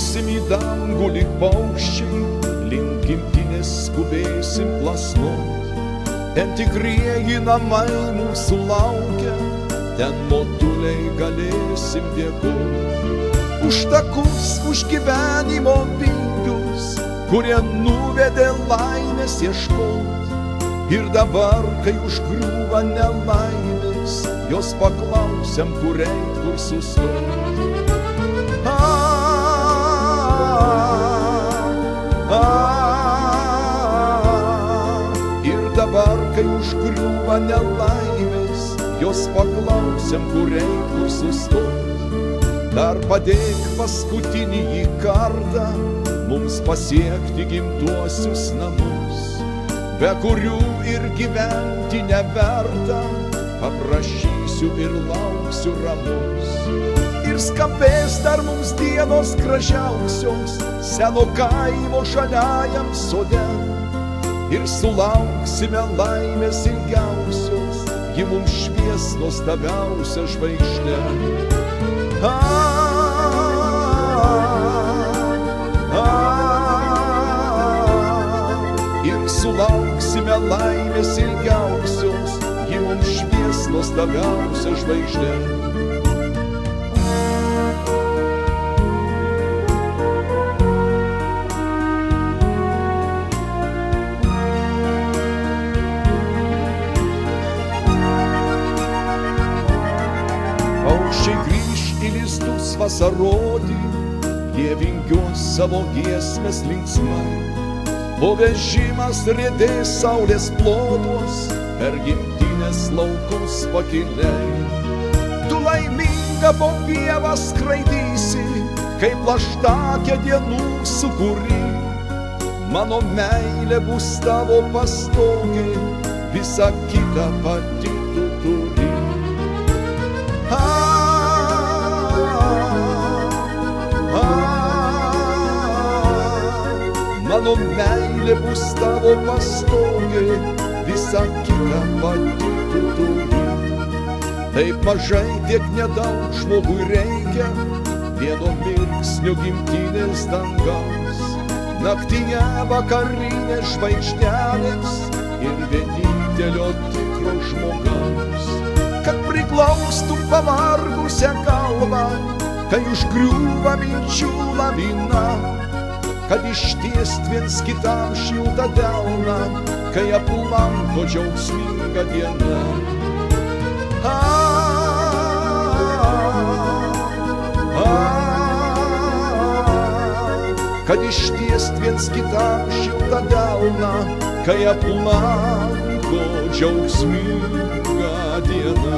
Kilsim į dangų lyg paukščiai, link gimtinės skubėsim plasnot. Ten tikrieji namai mūsų laukia, ten motuliai galėsim dėkot. Už takus, už gyvenimo vingius, kurie nuvedė laimės ieškot. Ir dabar, kai užgriūva nelaimės, jos paklausiam, kur eit, kur sustot. Ir dabar, kai užgriūva nelaimės, jos paklausiam, kur eit, kur sustot. Dar padėk paskutinį kartą mums pasiekti gimtuosius namus, be kurių ir gyventi neverta. Paprašysiu ir lauksiu ramus. Ir skambės dar mums dienos gražiausios seno kaimo žaliajam sode. Ir sulauksime laimės ilgiausios, ji mums švies nuostabiausia žvaigždė. Ir sulauksime laimės ilgiausios, ji mums švies nuostabiausia žvaigždė. Paukščiai grįž į lizdus vasaroti, jie vingiuos savo giesmės linksmai. O vežimas riedės saulės plotuos, per gimtinės laukus pakiliai. Tu laiminga po pievą skraidysi, kaip plaštakė dienų sukūri. Mano meilė bus tavo pastogė, visa kita pati tu turi. Mano meilė bus tavo pastogė, visa kita pati tu turi. Taip mažai, tiek nedaug žmogui reikia vieno mirksnio gimtinės dangaus. Naktyje vakarinės žvaigždelės ir vienintelio tikro žmogaus. Kad priglaustum pavargusią galvą, kai užgriūva minčių lavina. Kad ištiest viens kitam šiltą delną, kai aplanko džiaugsminga diena. Kad ištiest viens kitam šiltą delną, kai aplanko džiaugsminga diena.